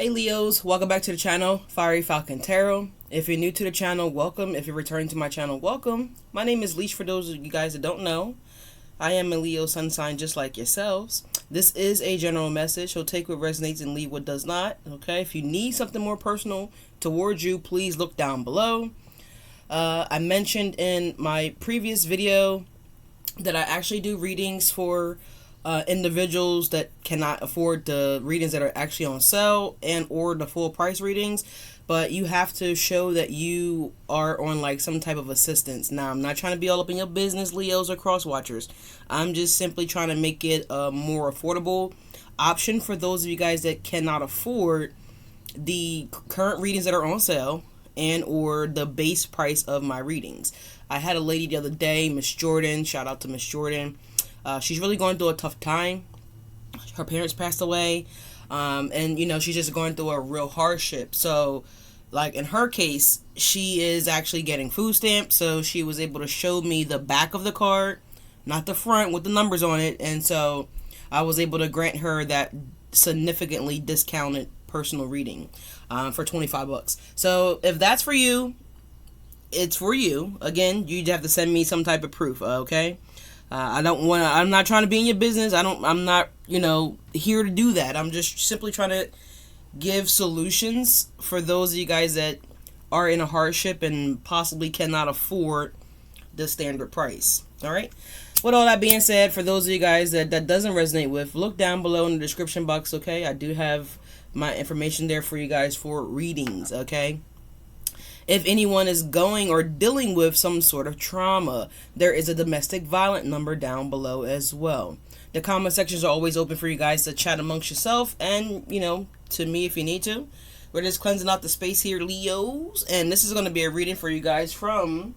Hey Leos, welcome back to the channel, FieryFalconTarot. If you're new to the channel, welcome. If you're returning to my channel, welcome. My name is Leash for those of you guys that don't know. I am a Leo sun sign just like yourselves. This is a general message, so take what resonates and leave what does not. Okay, if you need something more personal towards you, please look down below. I mentioned in my previous video that I actually do readings for individuals that cannot afford the readings that are actually on sale and or the full price readings, but you have to show that you are on like some type of assistance. Now, I'm not trying to be all up in your business, Leos or cross watchers. I'm just simply trying to make it a more affordable option for those of you guys that cannot afford the current readings that are on sale and or the base price of my readings. I had a lady the other day, Miss Jordan, shout out to Miss Jordan. She's really going through a tough time. Her parents passed away, and you know, she's just going through a real hardship. So like in her case, she is actually getting food stamps, so she was able to show me the back of the card, not the front with the numbers on it, and so I was able to grant her that significantly discounted personal reading for $25. So if that's for you, it's for you. Again, you have to send me some type of proof, okay? I'm not trying to be in your business. I'm not, here to do that. I'm just simply trying to give solutions for those of you guys that are in a hardship and possibly cannot afford the standard price. All right. With all that being said, for those of you guys that doesn't resonate with, look down below in the description box. Okay. I do have my information there for you guys for readings. Okay. If anyone is going or dealing with some sort of trauma, there is a domestic violence number down below as well. The comment sections are always open for you guys to chat amongst yourself and, to me if you need to. We're just cleansing out the space here, Leos. And this is going to be a reading for you guys from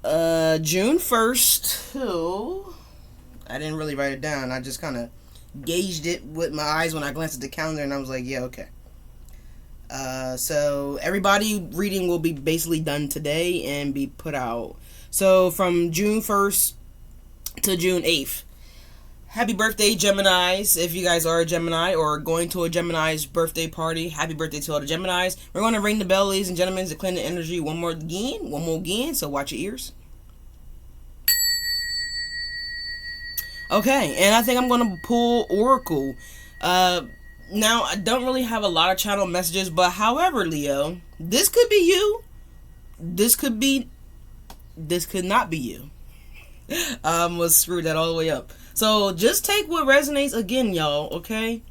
June 1st to... I didn't really write it down. I just kind of gauged it with my eyes when I glanced at the calendar and I was like, yeah, okay. So everybody reading will be basically done today and be put out. So from June 1st to June 8th. Happy birthday, Geminis. If you guys are a Gemini or going to a Gemini's birthday party, happy birthday to all the Geminis. We're going to ring the bell, ladies and gentlemen, to clean the energy one more again. So watch your ears. Okay, and I think I'm going to pull Oracle. Now, I don't really have a lot of channel messages, but however, Leo, this could be you. This could not be you. I'm gonna screw that all the way up. So, just take what resonates again, y'all, okay?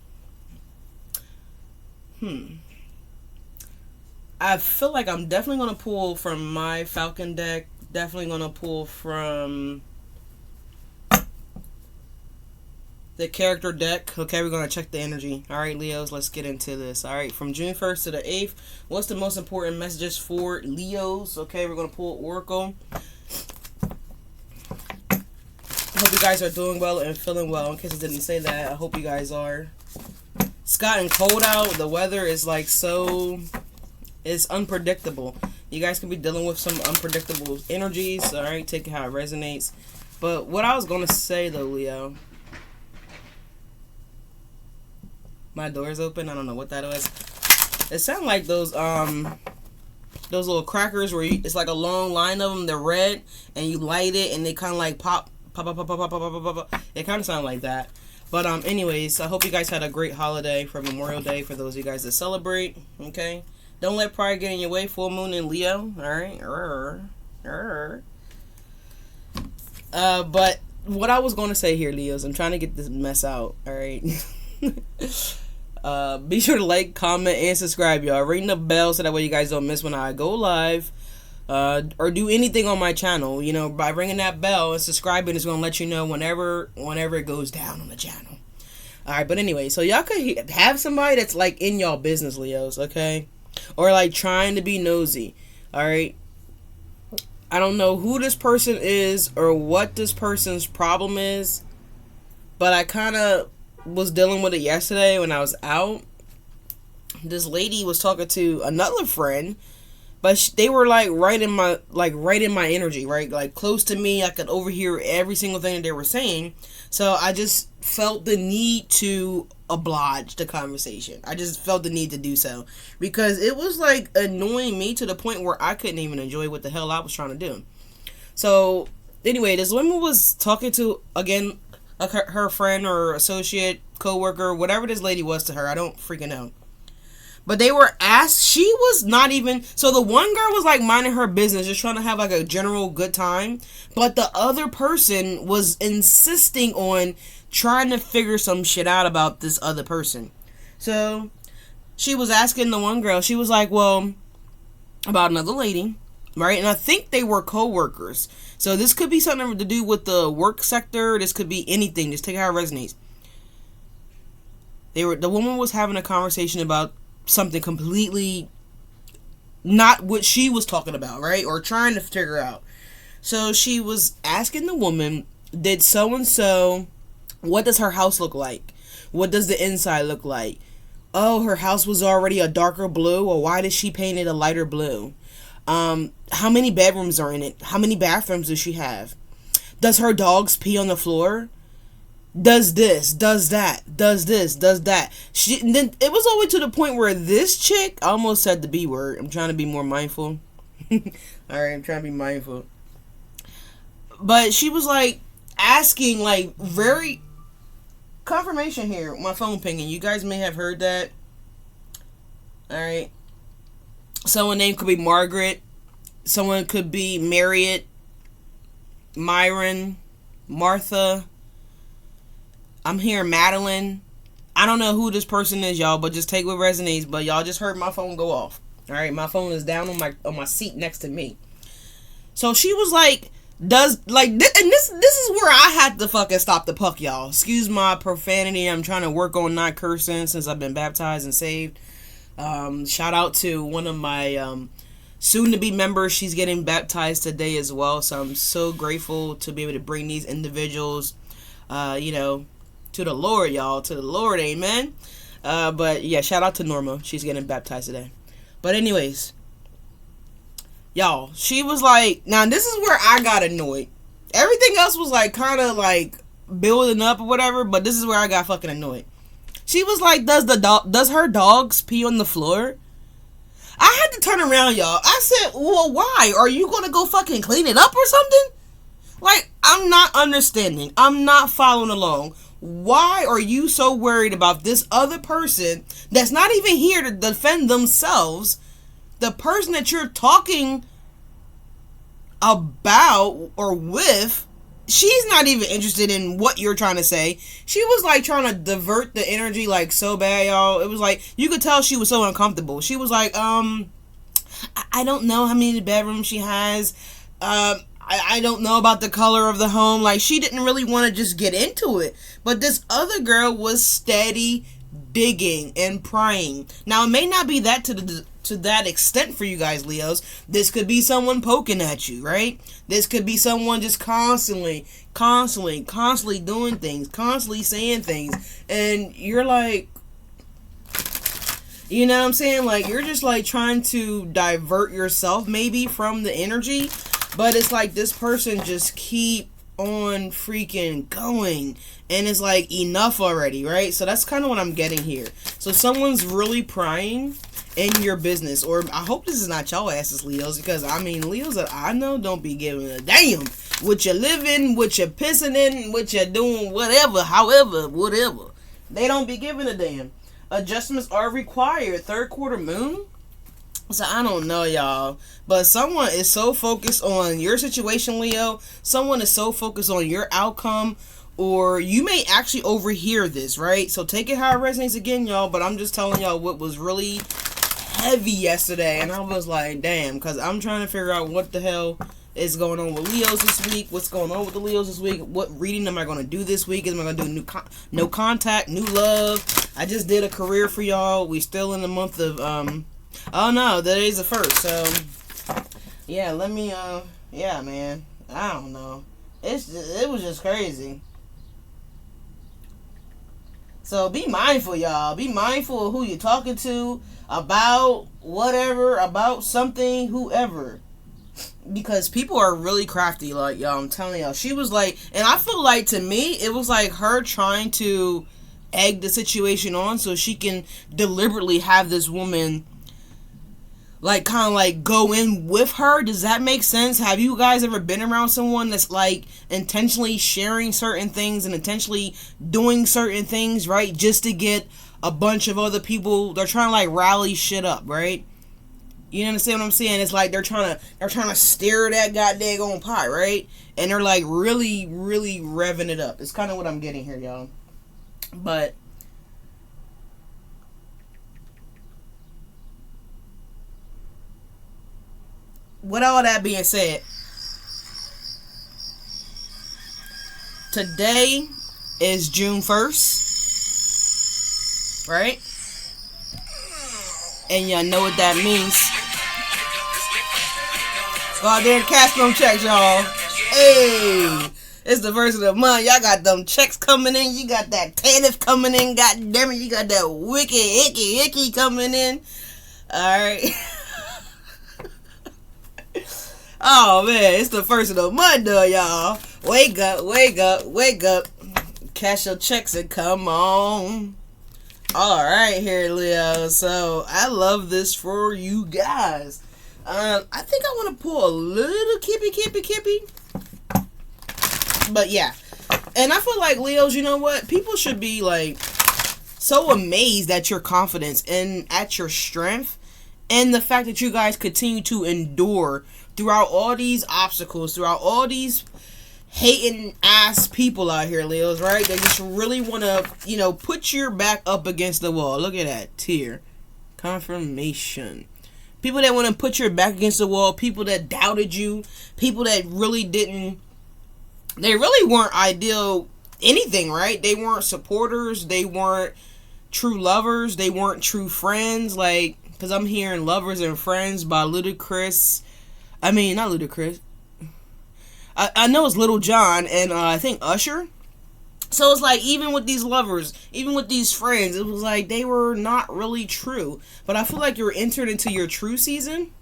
I feel like I'm definitely gonna pull from my Falcon deck. Definitely gonna pull from the character deck. Okay, we're going to check the energy. Alright, Leos, let's get into this. Alright, from June 1st to the 8th, what's the most important messages for Leos? Okay, we're going to pull Oracle. I hope you guys are doing well and feeling well. In case I didn't say that, I hope you guys are. It's gotten cold out. The weather is like it's unpredictable. You guys could be dealing with some unpredictable energies. Alright, take it how it resonates. But what I was going to say though, Leo... My door's open. I don't know what that was. It sounds like those little crackers where it's like a long line of them. They're red, and you light it, and they kind of like pop. It kind of sounds like that. But anyways, I hope you guys had a great holiday for Memorial Day for those of you guys that celebrate. Okay, don't let pride get in your way. Full moon in Leo. All right. But what I was going to say here, Leos, I'm trying to get this mess out. All right. Be sure to like, comment, and subscribe, y'all. Ring the bell so that way you guys don't miss when I go live or do anything on my channel. By ringing that bell and subscribing, it's going to let you know whenever it goes down on the channel. Alright, but anyway, so y'all could have somebody that's like in y'all business, Leos, okay? Or like trying to be nosy, alright? I don't know who this person is or what this person's problem is, but I kind of was dealing with it yesterday when I was out. This lady was talking to another friend, but they were like right in my energy, right? Like close to me. I could overhear every single thing that they were saying. So I just felt the need to oblige the conversation. I just felt the need to do so because it was like annoying me to the point where I couldn't even enjoy what the hell I was trying to do. So anyway, this woman was talking to, again, her friend or associate, co-worker, whatever this lady was to her. I don't freaking know. But they were asked, she was not even, so the one girl was like minding her business, just trying to have like a general good time. But the other person was insisting on trying to figure some shit out about this other person. So she was asking the one girl, she was like, well, about another lady, right? And I think they were co-workers. So this could be something to do with the work sector. This could be anything. Just take how it resonates. The woman was having a conversation about something completely not what she was talking about, right? Or trying to figure out. So she was asking the woman, did so-and-so, what does her house look like? What does the inside look like? Oh, her house was already a darker blue, or why did she paint it a lighter blue? How many bedrooms are in it? How many bathrooms does she have? Does her dogs pee on the floor? Does this, does that, does this, does that. Then it was all the way to the point where this chick, I almost said the B word. I'm trying to be more mindful. Alright, I'm trying to be mindful. But she was like asking, like, very confirmation here. My phone pinging. You guys may have heard that. Alright. Someone name could be Margaret. Someone could be Marriott, Myron, Martha. I'm hearing Madeline. I don't know who this person is, y'all, but just take what resonates. But y'all just heard my phone go off. All right, my phone is down on my seat next to me. So she was like, and this is where I had to fucking stop the puck, y'all. Excuse my profanity. I'm trying to work on not cursing since I've been baptized and saved. Shout out to one of my soon-to-be members. She's getting baptized today as well. So I'm so grateful to be able to bring these individuals, to the Lord, y'all. To the Lord, amen. But yeah, shout out to Norma. She's getting baptized today. But anyways, y'all, she was like, now this is where I got annoyed. Everything else was like kind of like building up or whatever, but this is where I got fucking annoyed. She was like, does her dogs pee on the floor? I had to turn around, y'all. I said, well, why? Are you gonna go fucking clean it up or something? Like, I'm not understanding. I'm not following along. Why are you so worried about this other person that's not even here to defend themselves? The person that you're talking about or with, she's not even interested in what you're trying to say. She was like trying to divert the energy like so bad, y'all. It was like, you could tell she was so uncomfortable. She was like, I don't know how many bedrooms she has. I don't know about the color of the home. Like, she didn't really want to just get into it. But this other girl was steady digging and prying. Now, it may not be that to that extent for you guys, Leos. This could be someone poking at you, right? This could be someone just constantly doing things, constantly saying things. And you're like, you know what I'm saying? Like, you're just like trying to divert yourself maybe from the energy. But it's like this person just keep on freaking going. And it's like, enough already, right? So that's kind of what I'm getting here. So someone's really prying in your business. Or I hope this is not y'all asses, Leos. Because, I mean, Leos that I know don't be giving a damn what you're living, what you're pissing in, what you're doing, whatever, however, whatever. They don't be giving a damn. Adjustments are required. Third quarter moon? So I don't know, y'all, but someone is so focused on your situation, Leo. Someone is so focused on your outcome, or you may actually overhear this, right? So take it how it resonates again, y'all, but I'm just telling y'all what was really heavy yesterday, and I was like, damn, because I'm trying to figure out what the hell is going on with Leos this week, what's going on with the Leos this week, what reading am I going to do this week, am I going to do no contact, new love. I just did a career for y'all. We still in the month of, oh no, today's the 1st, so, yeah, let me, yeah, man, I don't know, it was just crazy. So be mindful, y'all, be mindful of who you're talking to, about whatever, about something, whoever, because people are really crafty, like, y'all, I'm telling y'all, she was like, and I feel like, to me, it was like her trying to egg the situation on so she can deliberately have this woman like kind of like go in with her. Does that make sense? Have you guys ever been around someone that's like intentionally sharing certain things and intentionally doing certain things, right? Just to get a bunch of other people. They're trying to like rally shit up, right? You understand what I'm saying? It's like they're trying to stir that goddamn on pot, right? And they're like really, really revving it up. It's kind of what I'm getting here, y'all. But with all that being said, today is June 1st, right? And y'all know what that means. Go out there and cash them checks, y'all. Hey, it's the first of the month. Y'all got them checks coming in. You got that TANF coming in. God damn it, you got that wicked icky coming in. Alright. Oh man, it's the first of the month though, y'all. Wake up, wake up, wake up. Cash your checks and come on. Alright here, Leo. So I love this for you guys. I think I want to pull a little kippy. But yeah. And I feel like Leos, you know what? People should be like so amazed at your confidence and at your strength and the fact that you guys continue to endure throughout all these obstacles, throughout all these hating ass people out here, Leos, right? They just really want to, you know, put your back up against the wall. Look at that tear. Confirmation. People that want to put your back against the wall, people that doubted you, people that really didn't, they really weren't ideal anything, right? They weren't supporters, they weren't true lovers, they weren't true friends, like, because I'm hearing Lovers and Friends by Ludacris. I mean, not Ludacris. I know it's Little John and I think Usher. So it's like, even with these lovers, even with these friends, it was like they were not really true. But I feel like you're entered into your true season.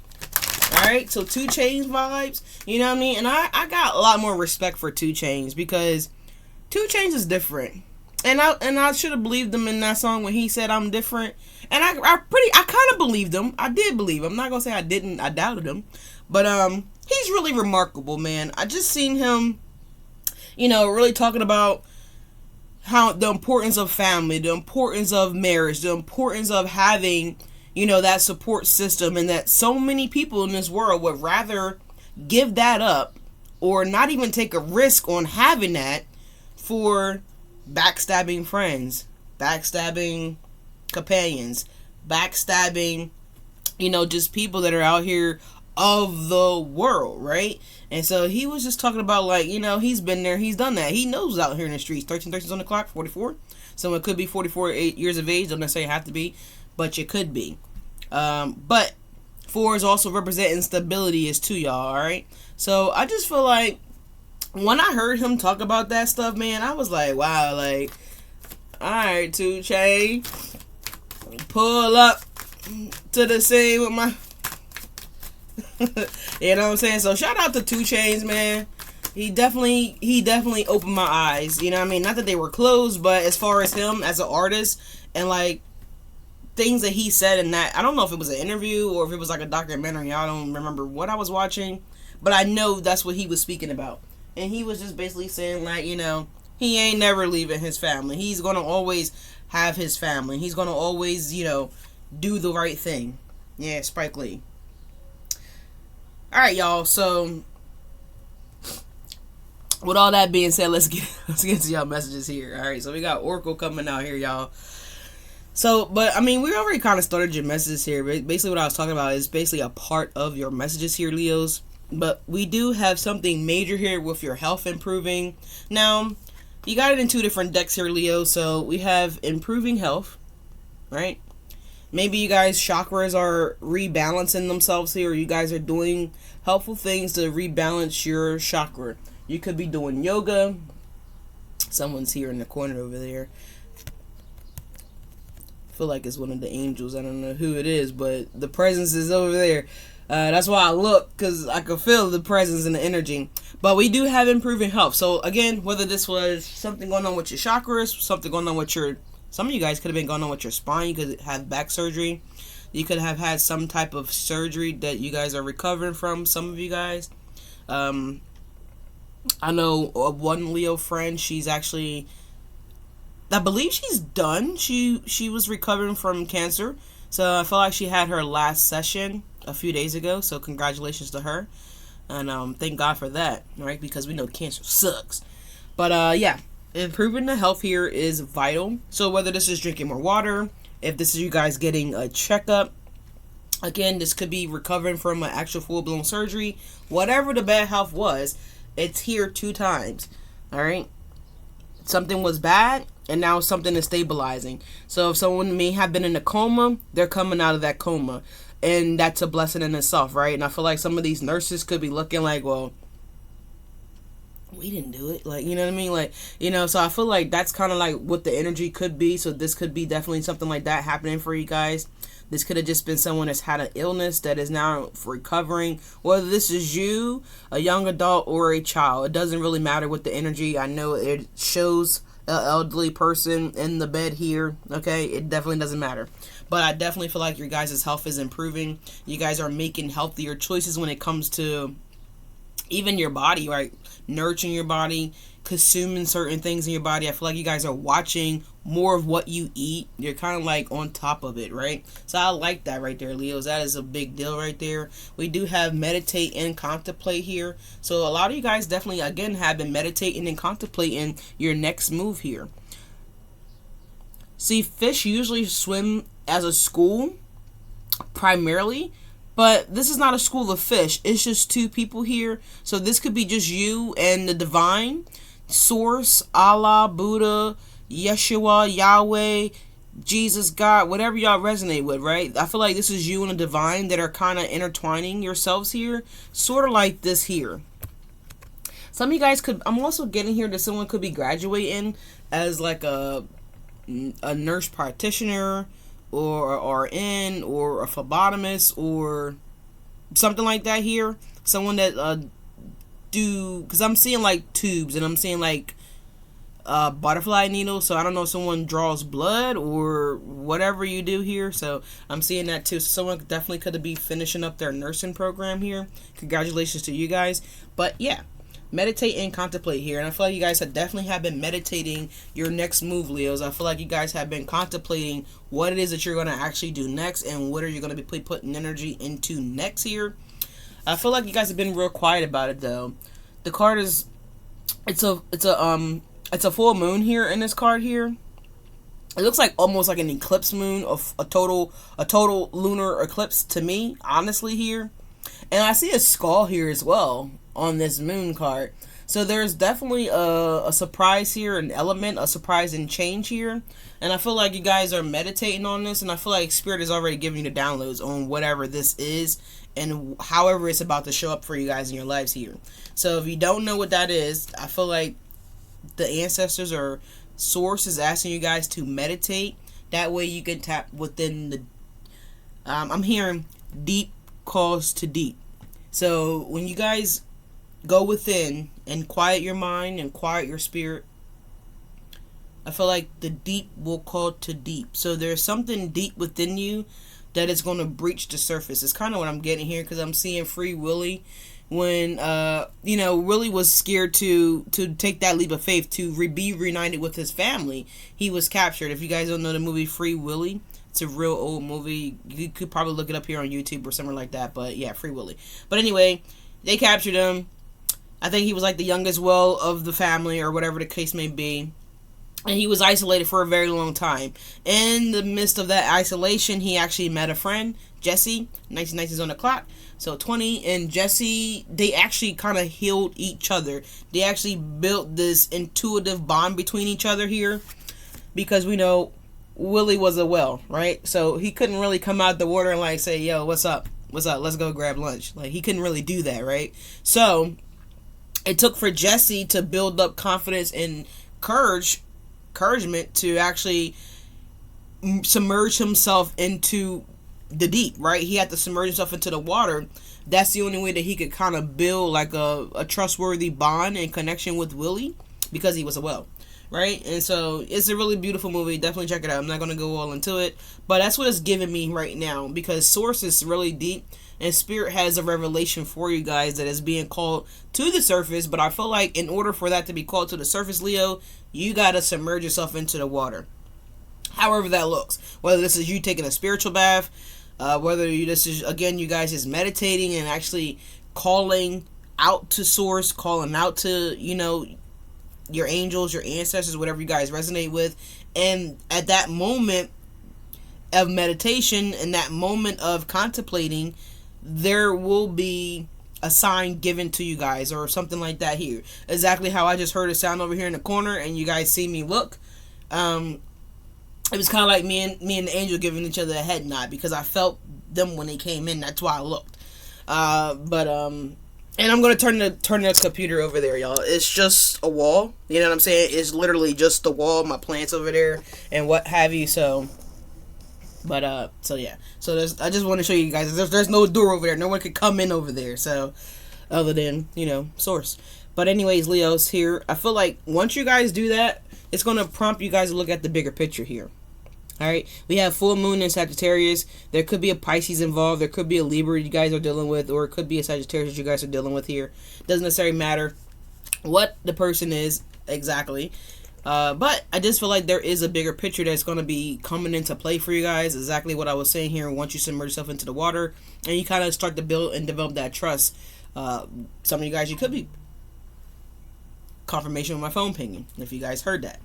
Alright, so 2 Chainz vibes. You know what I mean? And I got a lot more respect for 2 Chainz because 2 Chainz is different. And I should have believed him in that song when he said I'm different. And I kind of believed him. I did believe him. I'm not gonna say I didn't. I doubted him. But he's really remarkable, man. I just seen him, you know, really talking about how the importance of family, the importance of marriage, the importance of having, you know, that support system, and that so many people in this world would rather give that up or not even take a risk on having that for backstabbing friends, backstabbing companions, backstabbing, you know, just people that are out here of the world, right? And so he was just talking about, like, you know, he's been there, he's done that. He knows out here in the streets. 13 on the clock, 44. So it could be 44 years of age. Don't necessarily have to be, but you could be. But 4 is also representing stability as 2, y'all, alright? So I just feel like when I heard him talk about that stuff, man, I was like, wow, like, alright, 2 Chainz, pull up to the scene with my you know what I'm saying? So shout out to 2 Chainz, man. He definitely opened my eyes. You know what I mean? Not that they were closed, but as far as him as an artist and like things that he said in that, I don't know if it was an interview or if it was like a documentary. I don't remember what I was watching, but I know that's what he was speaking about. And he was just basically saying, like, you know, he ain't never leaving his family. He's gonna always have his family. He's gonna always, you know, do the right thing. Yeah, Spike Lee. Alright, y'all, so with all that being said, let's get to y'all messages here. Alright, so we got Oracle coming out here, y'all. So, but I mean, we already kind of started your messages here. Basically what I was talking about is basically a part of your messages here, Leos. But we do have something major here with your health improving. Now, you got it in 2 different decks here, Leo. So we have improving health, right? Maybe you guys' chakras are rebalancing themselves here. Or you guys are doing helpful things to rebalance your chakra. You could be doing yoga. Someone's here in the corner over there. I feel like it's one of the angels. I don't know who it is, but the presence is over there. That's why I look, because I could feel the presence and the energy. But we do have improving health. So again, whether this was something going on with your chakras, something going on with your Some of you guys could have been going on with your spine. You could have back surgery. You could have had some type of surgery that you guys are recovering from. Some of you guys. I know one Leo friend. She's actually, I believe she's done. She was recovering from cancer. So I feel like she had her last session a few days ago. So congratulations to her. And thank God for that, right? Because we know cancer sucks. But yeah, improving the health here is vital. So whether this is drinking more water, if this is you guys getting a checkup, again, this could be recovering from an actual full-blown surgery. Whatever the bad health was, it's here 2 times. All right? Something was bad, and now something is stabilizing. So if someone may have been in a coma, they're coming out of that coma. And that's a blessing in itself, right? And I feel like some of these nurses could be looking like, well, we didn't do it. Like, you know what I mean? Like, you know, so I feel like that's kind of like what the energy could be. So this could be definitely something like that happening for you guys. This could have just been someone that's had an illness that is now recovering. Whether this is you, a young adult, or a child, it doesn't really matter with the energy. I know it shows an elderly person in the bed here. Okay, it definitely doesn't matter. But I definitely feel like your guys' health is improving. You guys are making healthier choices when it comes to even your body, right? Nurturing your body, consuming certain things in your body. I feel like you guys are watching more of what you eat. You're kind of like on top of it, right? So I like that right there, Leos. That is a big deal right there. We do have meditate and contemplate here. So a lot of you guys definitely, again, have been meditating and contemplating your next move here. See, fish usually swim as a school, primarily. But this is not a school of fish. It's just 2 people here. So this could be just you and the divine source, Allah, Buddha, Yeshua, Yahweh, Jesus, God, whatever y'all resonate with, right? I feel like this is you and the divine that are kind of intertwining yourselves here. Sort of like this here. Some of you guys could, I'm also getting here that someone could be graduating as like a nurse practitioner, or RN, or a phlebotomist, or something like that here. Someone that because I'm seeing like tubes, and I'm seeing like butterfly needles. So I don't know if someone draws blood or whatever you do here. So I'm seeing that too. So someone definitely could be finishing up their nursing program here. Congratulations to you guys. But yeah, meditate and contemplate here. And I feel like you guys definitely have been meditating your next move, Leos. I feel like you guys have been contemplating what it is that you're going to actually do next, and what are you going to be putting energy into next here. I feel like you guys have been real quiet about it though. The card is, it's a full moon here in this card here. It looks like almost like an eclipse moon, of a total lunar eclipse to me, honestly here. And I see a skull here as well on this moon card. So there's definitely a surprise here, an element, a surprise and change here. And I feel like you guys are meditating on this, and I feel like Spirit is already giving you the downloads on whatever this is, and however it's about to show up for you guys in your lives here. So if you don't know what that is, I feel like the ancestors or source is asking you guys to meditate. That way you can tap within the, I'm hearing deep calls to deep. So when you guys go within and quiet your mind and quiet your spirit, I feel like the deep will call to deep. So there's something deep within you that is going to breach the surface. It's kind of what I'm getting here, because I'm seeing Free Willy when Willie was scared to take that leap of faith to be reunited with his family. He was captured. If you guys don't know the movie Free Willy, it's a real old movie. You could probably look it up here on YouTube or somewhere like that. But yeah, Free Willy. But anyway, they captured him. I think he was like the youngest of the family, or whatever the case may be. And he was isolated for a very long time. In the midst of that isolation, he actually met a friend, Jesse. 1990s on the clock. So 20 and Jesse, they actually kind of healed each other. They actually built this intuitive bond between each other here. Because we know Willie was a whale, right? So he couldn't really come out the water and like say, yo, what's up? What's up? Let's go grab lunch. Like, he couldn't really do that, right? So it took for Jesse to build up confidence and encouragement to actually submerge himself into the deep, right? He had to submerge himself into the water. That's the only way that he could kind of build like a trustworthy bond and connection with Willie, because he was a whale, right? And so it's a really beautiful movie. Definitely check it out. I'm not going to go all into it, but that's what it's giving me right now, because source is really deep and spirit has a revelation for you guys that is being called to the surface. But I feel like in order for that to be called to the surface, Leo, you got to submerge yourself into the water, however that looks. Whether this is you taking a spiritual bath, whether this is, again, you guys is meditating and actually calling out to source, calling out to, you know, your angels, your ancestors, whatever you guys resonate with. And at that moment of meditation and that moment of contemplating, there will be a sign given to you guys or something like that here. Exactly how I just heard a sound over here in the corner and you guys see me look. It was kind of like me and the angel giving each other a head nod, because I felt them when they came in. That's why I looked. And I'm going to turn the computer over there, y'all. It's just a wall. You know what I'm saying? It's literally just the wall, my plants over there, and what have you. So yeah. So I just want to show you guys. There's no door over there. No one could come in over there. So, other than, you know, source. But anyways, Leos here. I feel like once you guys do that, it's going to prompt you guys to look at the bigger picture here. Alright, we have full moon in Sagittarius. There could be a Pisces involved. There could be a Libra you guys are dealing with, or it could be a Sagittarius you guys are dealing with here. Doesn't necessarily matter what the person is exactly. But I just feel like there is a bigger picture that's going to be coming into play for you guys. Exactly what I was saying here. Once you submerge yourself into the water and you kind of start to build and develop that trust. Some of you guys, you could be confirmation with my phone pinging, if you guys heard that.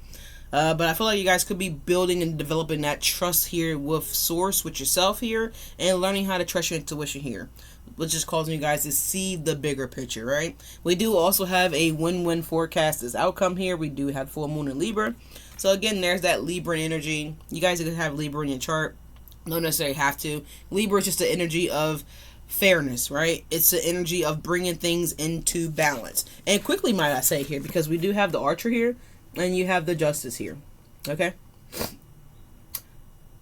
But I feel like you guys could be building and developing that trust here with source, with yourself here, and learning how to trust your intuition here, which is causing you guys to see the bigger picture, right? We do also have a win-win forecast as outcome here. We do have full moon in Libra. So again, there's that Libra energy. You guys could have Libra in your chart. Don't necessarily have to. Libra is just the energy of fairness, right? It's the energy of bringing things into balance. And quickly, might I say here, because we do have the Archer here, and you have the Justice here, okay?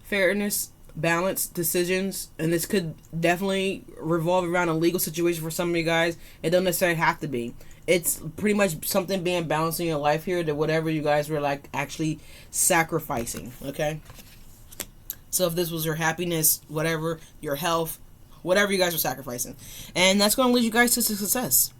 Fairness, balance, decisions, and this could definitely revolve around a legal situation for some of you guys. It don't necessarily have to be. It's pretty much something being balanced in your life here, that whatever you guys were like actually sacrificing, okay? So if this was your happiness, whatever, your health, whatever you guys are sacrificing. And that's going to lead you guys to success.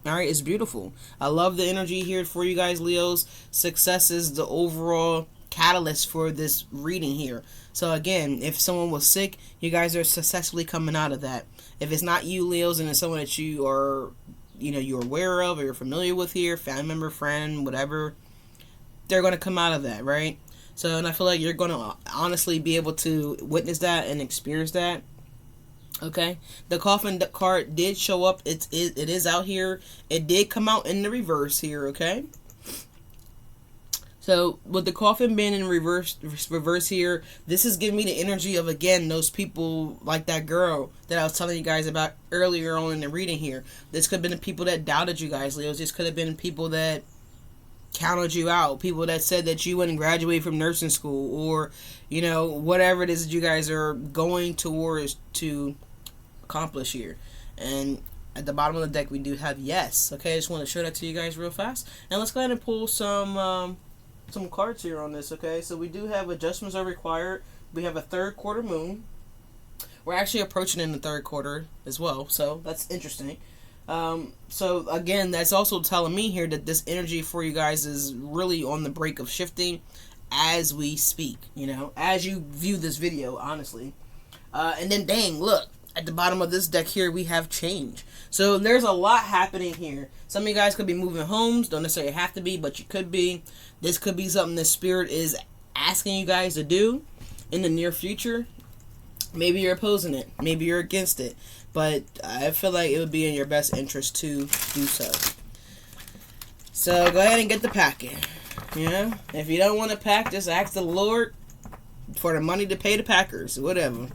Alright, it's beautiful. I love the energy here for you guys, Leos. Success is the overall catalyst for this reading here. So again, if someone was sick, you guys are successfully coming out of that. If it's not you, Leos, and it's someone that you are, you know, you're aware of or you're familiar with here, family member, friend, whatever, they're going to come out of that, right? So, and I feel like you're going to honestly be able to witness that and experience that. Okay, the Coffin card did show up. It is out here. It did come out in the reverse here. Okay, so with the Coffin being in reverse here, this is giving me the energy of, again, those people like that girl that I was telling you guys about earlier on in the reading here. This could have been the people that doubted you guys, Leos. This could have been people that counted you out, people that said that you wouldn't graduate from nursing school, or, you know, whatever it is that you guys are going towards to accomplish here. And at the bottom of the deck we do have yes. Okay, I just want to show that to you guys real fast. And let's go ahead and pull some cards here on this. Okay, so we do have adjustments are required. We have a third quarter moon. We're actually approaching in the third quarter as well, so that's interesting. So again, that's also telling me here that this energy for you guys is really on the brink of shifting as we speak, you know, as you view this video, honestly. And then, dang, look, at the bottom of this deck here, we have change. So there's a lot happening here. Some of you guys could be moving homes. Don't necessarily have to be, but you could be. This could be something the Spirit is asking you guys to do in the near future. Maybe you're opposing it. Maybe you're against it. But I feel like it would be in your best interest to do so. So go ahead and get the packet. You know? If you don't want to pack, just ask the Lord for the money to pay the packers. Whatever.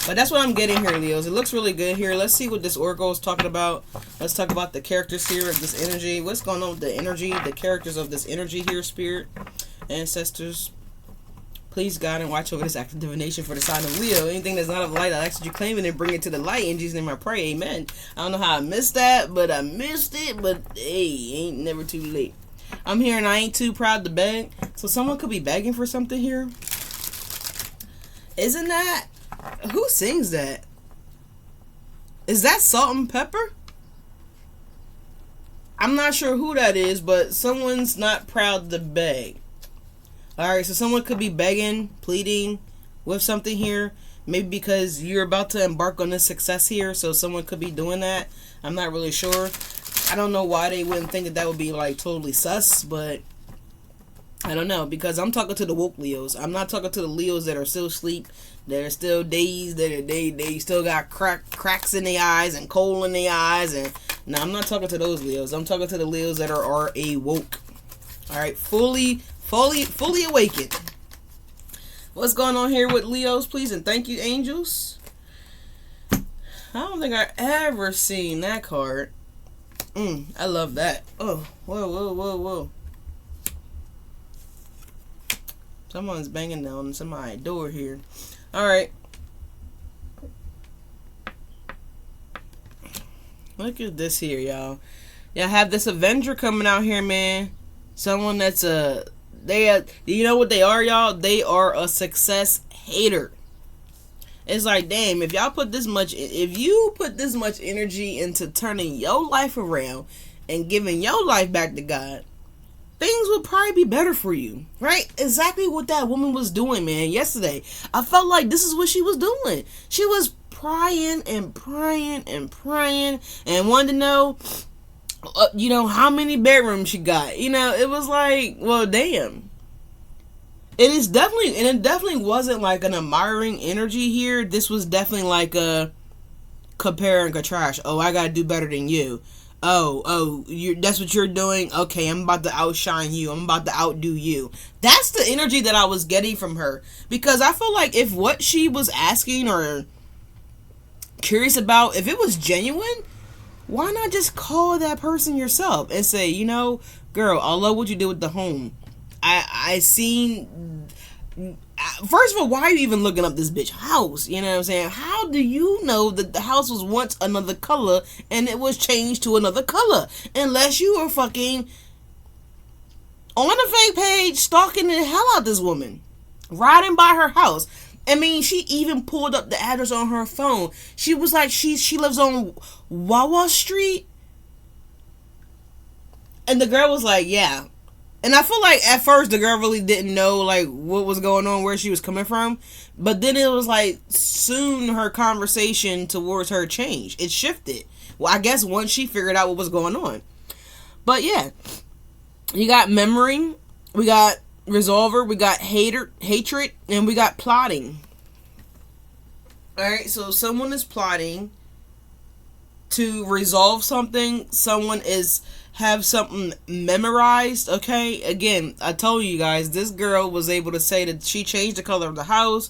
But that's what I'm getting here, Leos. It looks really good here. Let's see what this Oracle is talking about. Let's talk about the characters here of this energy. What's going on with the energy, the characters of this energy here, Spirit, ancestors. Please, God, and watch over this act of divination for the sign of Leo. Anything that's not of light, I ask that you claim it and bring it to the light. In Jesus' name I pray, amen. I don't know how I missed that, but I missed it. But, hey, ain't never too late. I'm hearing I ain't too proud to beg. So someone could be begging for something here. Isn't that... Who sings that? Is that Salt and Pepper? I'm not sure who that is, but someone's not proud to beg. Alright, so someone could be begging, pleading with something here. Maybe because you're about to embark on this success here, so someone could be doing that. I'm not really sure. I don't know why they wouldn't think that that would be like totally sus, but I don't know, because I'm talking to the woke Leos. I'm not talking to the Leos that are still asleep, that are still dazed, that they still got cracks in their eyes and coal in their eyes. And no, I'm not talking to those Leos. I'm talking to the Leos that are awoke. All right, fully awakened. What's going on here with Leos, please? And thank you, angels. I don't think I ever seen that card. I love that. Oh, whoa. Someone's banging down somebody's door here. Alright. Look at this here, y'all. Y'all have this Avenger coming out here, man. Someone that's you know what they are, y'all? They are a success hater. It's like, damn, if you put this much energy into turning your life around and giving your life back to God, things will probably be better for you, right? Exactly what that woman was doing, man, yesterday. I felt like this is what she was doing. She was prying and wanted to know, how many bedrooms she got. It was like, well, damn. It definitely wasn't like an admiring energy here. This was definitely like a compare and contrast. Oh, I gotta do better than you. Oh, that's what you're doing? Okay, I'm about to outshine you. I'm about to outdo you. That's the energy that I was getting from her. Because I feel like if what she was asking or curious about, if it was genuine, why not just call that person yourself and say, girl, I love what you did with the home. I seen... First of all, why are you even looking up this bitch house? You know what I'm saying? How do you know that the house was once another color and it was changed to another color? Unless you were fucking on a fake page stalking the hell out of this woman. Riding by her house. I mean, she even pulled up the address on her phone. She was like, she lives on Wawa Street. And the girl was like, yeah. And I feel like at first the girl really didn't know like what was going on, where she was coming from. But then it was like soon her conversation towards her changed. It shifted. Well, I guess once she figured out what was going on. But yeah, you got memory, we got resolver, we got hatred, and we got plotting. Alright, so someone is plotting to resolve something. Someone have something memorized, okay? Again, I told you guys, this girl was able to say that she changed the color of the house.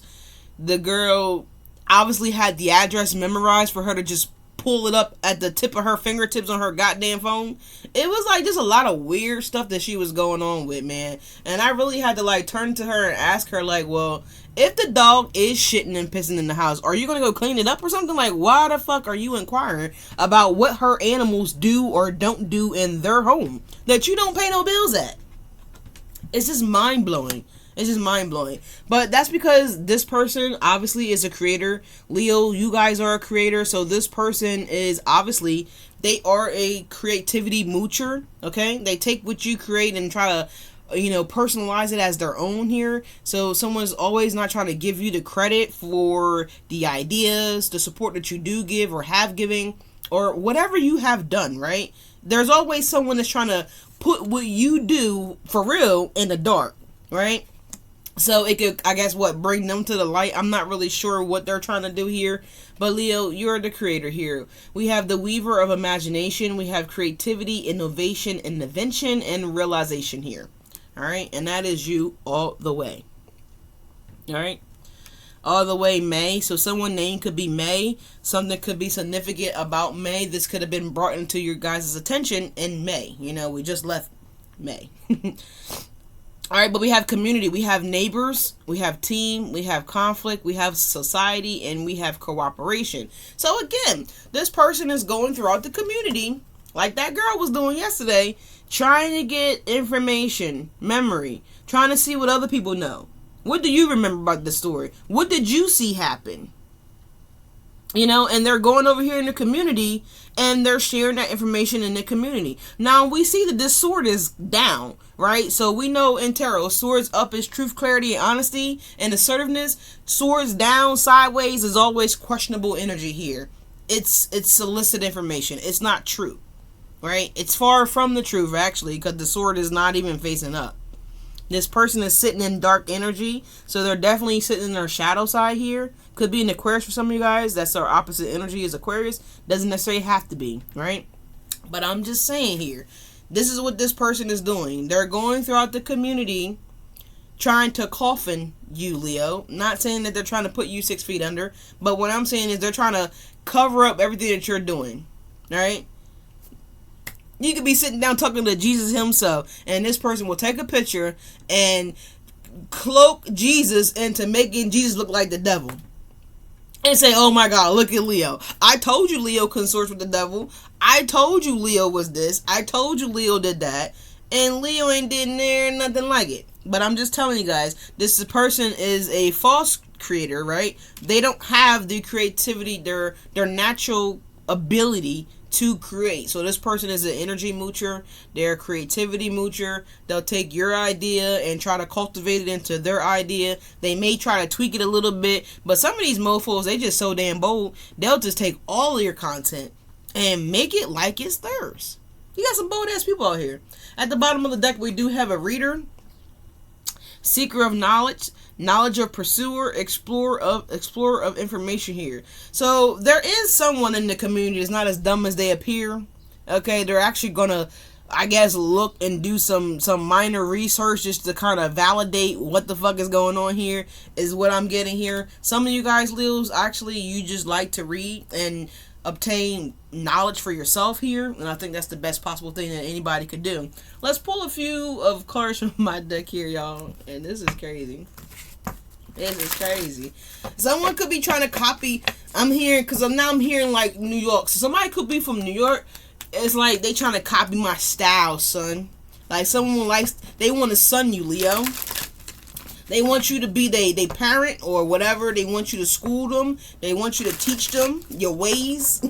The girl obviously had the address memorized for her to just pull it up at the tip of her fingertips on her goddamn phone. It was like just a lot of weird stuff that she was going on with, man. And I really had to like turn to her and ask her like, well, if the dog is shitting and pissing in the house, are you gonna go clean it up or something? Like, why the fuck are you inquiring about what her animals do or don't do in their home that you don't pay no bills at? It's just mind-blowing. It's just mind-blowing. But that's because this person obviously is a creator. Leo, you guys are a creator. So this person is obviously, they are a creativity moocher. Okay? They take what you create and try to, personalize it as their own here. So someone's always not trying to give you the credit for the ideas, the support that you do give or have given, or whatever you have done, right? There's always someone that's trying to put what you do for real in the dark, right? So it could, I guess, bring them to the light. I'm not really sure what they're trying to do here. But Leo, you're the creator here. We have the weaver of imagination. We have creativity, innovation, invention, and realization here. All right, and that is you all the way. All right, all the way May. So someone's name could be May. Something could be significant about May. This could have been brought into your guys' attention in May. We just left May. All right, but we have community. We have neighbors. We have team. We have conflict. We have society, and we have cooperation. So again, this person is going throughout the community Like that girl was doing yesterday, trying to get information, memory, trying to see what other people know. What do you remember about the story? What did you see happen? You know, and they're going over here in the community and they're sharing that information in the community. Now, we see that this sword is down, right? So we know in tarot, swords up is truth, clarity, and honesty and assertiveness. Swords down, sideways is always questionable energy here. It's solicit information. It's not true, right? It's far from the truth, actually, because the sword is not even facing up. This person is sitting in dark energy, so they're definitely sitting in their shadow side here. Could be an Aquarius for some of you guys. That's our opposite energy is Aquarius. Doesn't necessarily have to be, right? But I'm just saying here, this is what this person is doing. They're going throughout the community trying to coffin you, Leo. Not saying that they're trying to put you 6 feet under, but what I'm saying is they're trying to cover up everything that you're doing, all right? You could be sitting down talking to Jesus himself, and this person will take a picture and cloak Jesus into making Jesus look like the devil. And say, oh my God, look at Leo. I told you Leo consorts with the devil. I told you Leo was this. I told you Leo did that. And Leo ain't did near nothing like it. But I'm just telling you guys, this person is a false creator, right? They don't have the creativity, their natural ability to create. So this person is an energy moocher. They're a creativity moocher. They'll take your idea and try to cultivate it into their idea. They may try to tweak it a little bit, but some of these mofos, they just so damn bold, they'll just take all of your content and make it like it's theirs. You got some bold ass people out here. At the bottom of the deck, we do have a reader, seeker of knowledge, knowledge of pursuer, explorer of information here. So there is someone in the community that's not as dumb as they appear. Okay, they're actually gonna, I guess, look and do some minor research just to kind of validate what the fuck is going on here, is what I'm getting here. Some of you guys, Leos, actually, you just like to read and obtain knowledge for yourself here, and I think that's the best possible thing that anybody could do. Let's pull a few of cards from my deck here, y'all, and this is crazy. This is crazy. Someone could be trying to copy. I'm hearing, because I'm hearing like New York. So somebody could be from New York. It's like they trying to copy my style, son. Like someone likes, they want to son you, Leo. They want you to be they parent or whatever. They want you to school them. They want you to teach them your ways.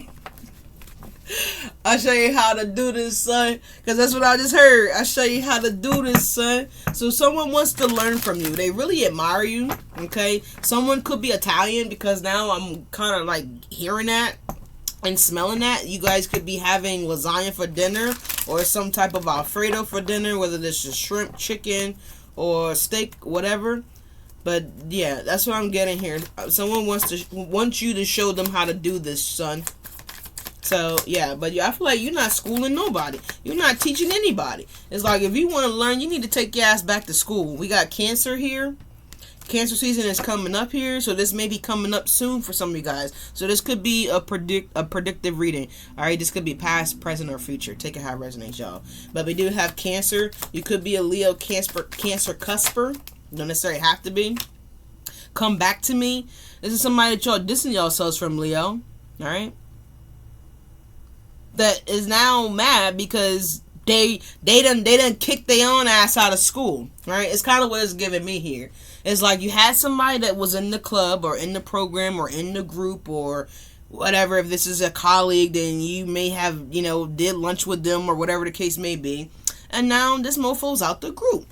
I'll show you how to do this, son. Because that's what I just heard. I'll show you how to do this, son. So someone wants to learn from you. They really admire you, okay? Someone could be Italian, because now I'm kind of like hearing that and smelling that. You guys could be having lasagna for dinner or some type of Alfredo for dinner, whether this is shrimp, chicken, or steak, whatever. But yeah, that's what I'm getting here. Someone wants you to show them how to do this, son. So, yeah, but I feel like you're not schooling nobody. You're not teaching anybody. It's like, if you want to learn, you need to take your ass back to school. We got Cancer here. Cancer season is coming up here, so this may be coming up soon for some of you guys. So this could be a predictive reading. All right, this could be past, present, or future. Take it how it resonates, y'all. But we do have Cancer. You could be a Leo Cancer cusper. Don't necessarily have to be. Come back to me. This is somebody that y'all dissing yourselves from, Leo. All right. That is now mad because they done kicked their own ass out of school, right? It's kind of what it's giving me here. It's like you had somebody that was in the club or in the program or in the group or whatever. If this is a colleague, then you may have, did lunch with them or whatever the case may be. And now this mofo's out the group.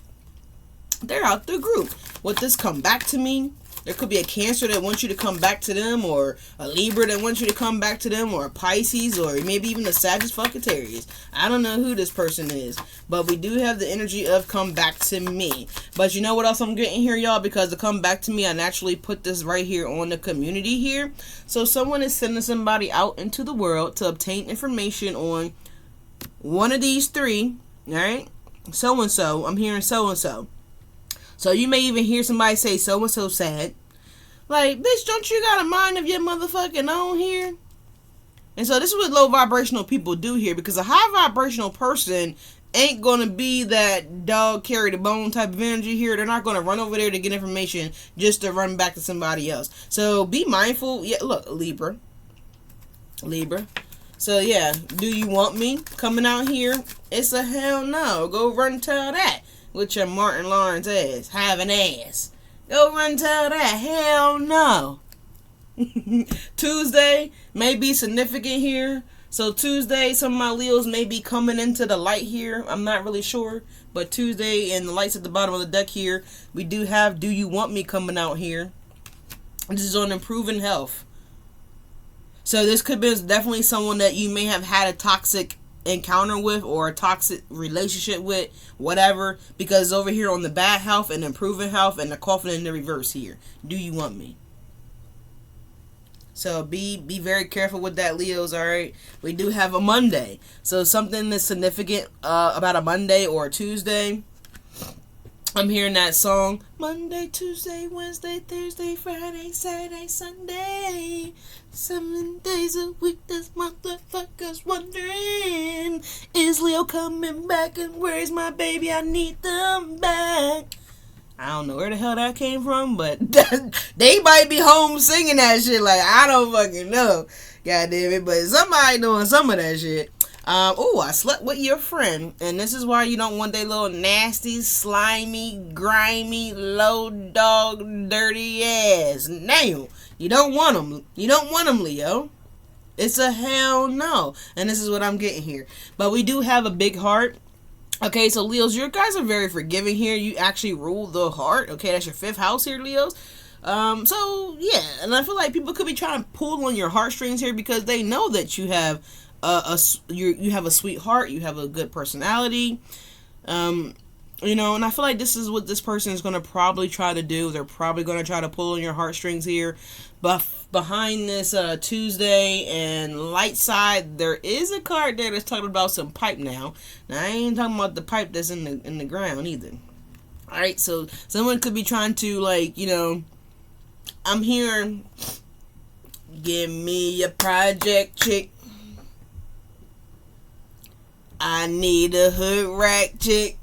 They're out the group. What this come back to me? There could be a Cancer that wants you to come back to them, or a Libra that wants you to come back to them, or a Pisces, or maybe even a Sagittarius. I don't know who this person is, but we do have the energy of come back to me. But you know what else I'm getting here, y'all? Because to come back to me, I naturally put this right here on the community here. So someone is sending somebody out into the world to obtain information on one of these three, all right? So-and-so, I'm hearing so-and-so. So you may even hear somebody say so-and-so sad. Like, bitch, don't you got a mind of your motherfucking own here? And so this is what low vibrational people do here, because a high vibrational person ain't going to be that dog carry the bone type of energy here. They're not going to run over there to get information just to run back to somebody else. So be mindful. Yeah, look, Libra. So yeah, do you want me coming out here? It's a hell no. Go run tell that with your Martin Lawrence ass. Have an ass. Go run tell that. Hell no. Tuesday may be significant here. So Tuesday, some of my Leos may be coming into the light here. I'm not really sure. But Tuesday and the lights at the bottom of the deck here, we do have Do You Want Me coming out here. This is on improving health. So this could be definitely someone that you may have had a toxic encounter with or a toxic relationship with, whatever, because over here on the bad health and improving health and the coffin in the reverse here. Do you want me? So be very careful with that, Leos, alright? We do have a Monday. So something that's significant about a Monday or a Tuesday. I'm hearing that song. Monday, Tuesday, Wednesday, Thursday, Friday, Saturday, Sunday. 7 days a week, this motherfucker's wondering, is Leo coming back and where's my baby? I need them back. I don't know where the hell that came from, but they might be home singing that shit. Like, I don't fucking know. God damn it. But somebody doing some of that shit. Oh, I slept with your friend. And this is why you don't want that little nasty, slimy, grimy, low dog, dirty ass. Now, you don't want them. You don't want them, Leo. It's a hell no. And this is what I'm getting here. But we do have a big heart. Okay, so Leos, you guys are very forgiving here. You actually rule the heart. Okay, that's your 5th house here, Leos. So yeah, and I feel like people could be trying to pull on your heartstrings here because they know that you have you have a sweet heart, you have a good personality. You know, and I feel like this is what this person is going to probably try to do. They're probably going to try to pull on your heartstrings here. But behind this Tuesday and light side, there is a card there that's talking about some pipe now. Now, I ain't talking about the pipe that's in the ground either. Alright, so someone could be trying to, like, you know, I'm hearing, give me a project chick. I need a hood rat chick.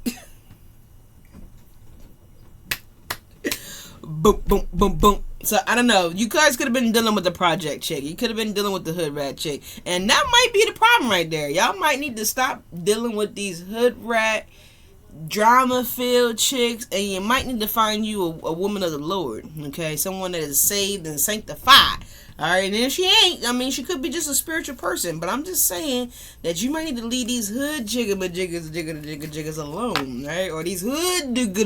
Boom, boom, boom, boom. So, I don't know. You guys could have been dealing with the project chick. You could have been dealing with the hood rat chick. And that might be the problem right there. Y'all might need to stop dealing with these hood rat, drama-filled chicks. And you might need to find you a woman of the Lord. Okay? Someone that is saved and sanctified. Alright? And if she ain't, I mean, she could be just a spiritual person. But I'm just saying that you might need to leave these hood jiggers alone. Alright? Or these hood diggers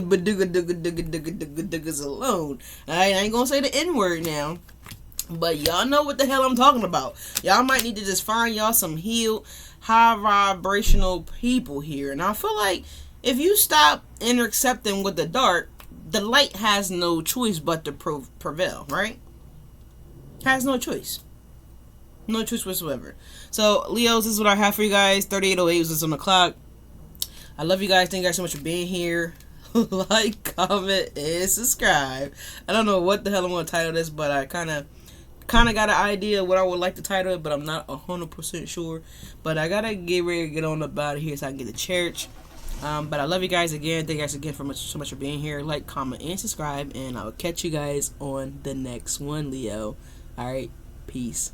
alone. Alright? I ain't gonna say the N-word now. But y'all know what the hell I'm talking about. Y'all might need to just find y'all some healed, high vibrational people here. And I feel like if you stop intercepting with the dark, the light has no choice but to prevail, right? Has no choice. No choice whatsoever. So, Leos, this is what I have for you guys. 3808 was on the clock. I love you guys. Thank you guys so much for being here. Like, comment, and subscribe. I don't know what the hell I'm going to title this, but I kind of got an idea of what I would like to title it, but I'm not 100% sure. But I got to get ready to get on up out of here so I can get to church. But I love you guys again. Thank you guys again so much for being here. Like, comment, and subscribe. And I will catch you guys on the next one, Leo. Alright, peace.